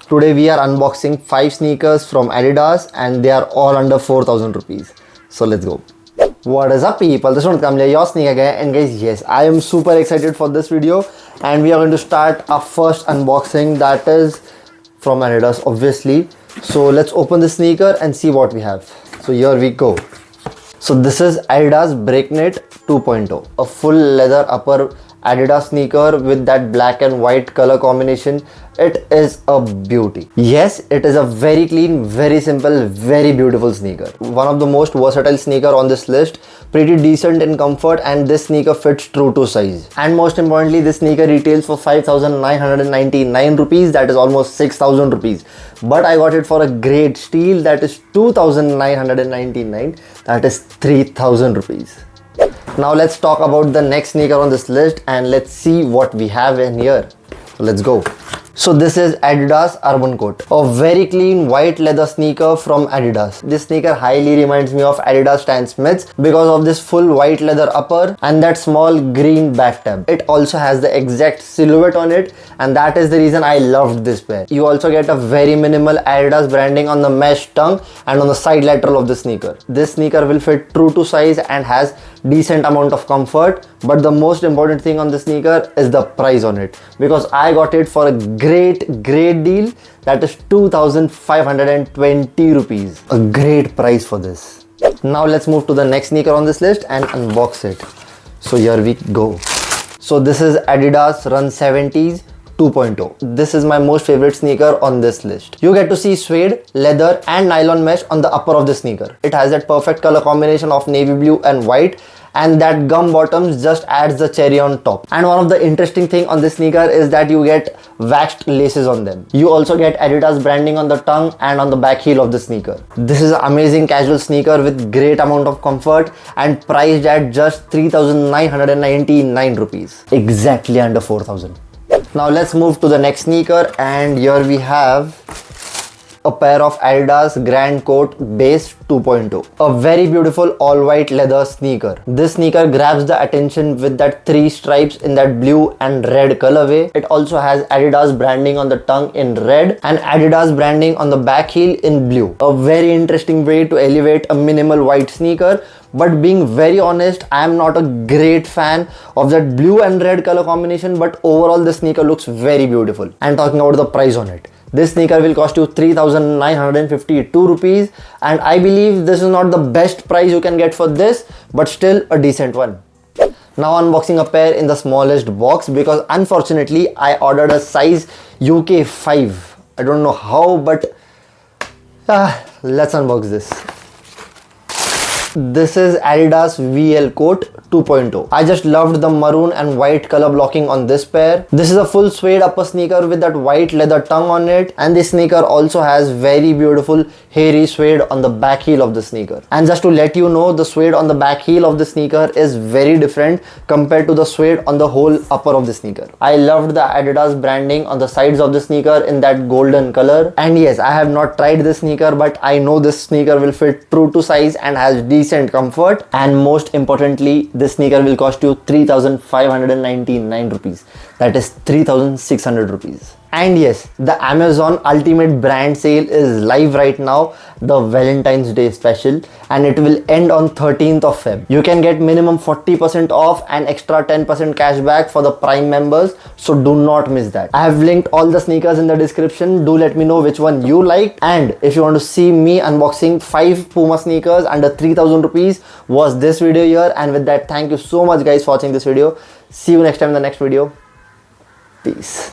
Today we are unboxing 5 sneakers from Adidas and they are all under 4,000 rupees. So let's go. What is up people, this is Kamle, your sneaker guy, and guys, yes, I am super excited for this video and we are going to start our first unboxing, that is from Adidas obviously. So let's open the sneaker and see what we have. So here we go. So this is Adidas BREAKNET 2.0, a full leather upper Adidas sneaker with that black and white color combination. It is a beauty. Yes, it is a very clean, very simple, very beautiful sneaker. One of the most versatile sneaker on this list. Pretty decent in comfort, and this sneaker fits true to size. And most importantly, this sneaker retails for 5,999 rupees, that is almost 6,000 rupees. But I got it for a great steal, that is 2,999, that is 3,000 rupees. Now let's talk about the next sneaker on this list and let's see what we have in here. Let's go. So this is Adidas Urban Coat, a very clean white leather sneaker from Adidas. This sneaker highly reminds me of Adidas Stan Smiths because of this full white leather upper and that small green back tab. It also has the exact silhouette on it, and that is the reason I loved this pair. You also get a very minimal Adidas branding on the mesh tongue and on the side lateral of the sneaker. This sneaker will fit true to size and has decent amount of comfort, but the most important thing on the sneaker is the price on it, because I got it for a great deal, that is 2,520 rupees. A great price for this. Now let's move to the next sneaker on this list and unbox it. So here we go. So this is Adidas Run 70s 2.0. This is my most favorite sneaker on this list. You get to see suede, leather and nylon mesh on the upper of the sneaker. It has that perfect color combination of navy blue and white, and that gum bottoms just adds the cherry on top. And one of the interesting thing on this sneaker is that you get waxed laces on them. You also get Adidas branding on the tongue and on the back heel of the sneaker. This is an amazing casual sneaker with great amount of comfort and priced at just 3,999 rupees. Exactly under 4,000. Now let's move to the next sneaker, and here we have a pair of Adidas Grand Coat Base 2.0. A very beautiful all white leather sneaker. This sneaker grabs the attention with that 3 stripes in that blue and red colorway. It also has Adidas branding on the tongue in red and Adidas branding on the back heel in blue. A very interesting way to elevate a minimal white sneaker. But being very honest, I am not a great fan of that blue and red color combination, but overall the sneaker looks very beautiful. And talking about the price on it, this sneaker will cost you 3,952 rupees, and I believe this is not the best price you can get for this, but still a decent one. Now unboxing a pair in the smallest box, because unfortunately I ordered a size UK 5. I don't know how, but let's unbox this. This is Adidas VL Coat 2.0. I just loved the maroon and white color blocking on this pair. This is a full suede upper sneaker with that white leather tongue on it, and this sneaker also has very beautiful hairy suede on the back heel of the sneaker. And just to let you know, the suede on the back heel of the sneaker is very different compared to the suede on the whole upper of the sneaker. I loved the Adidas branding on the sides of the sneaker in that golden color. And yes, I have not tried this sneaker, but I know this sneaker will fit true to size and has decent comfort, and most importantly, this sneaker will cost you 3,599 rupees, that is 3,600 rupees. And yes, the Amazon Ultimate Brand Sale is live right now, the Valentine's Day special, and it will end on 13th of Feb. You can get minimum 40% off and extra 10% cashback for the Prime members, so do not miss that. I have linked all the sneakers in the description. Do let me know which one you like, and if you want to see me unboxing 5 Puma sneakers under 3,000 rupees, watch this video here. And with that, thank you so much guys for watching this video. See you next time in the next video. Peace.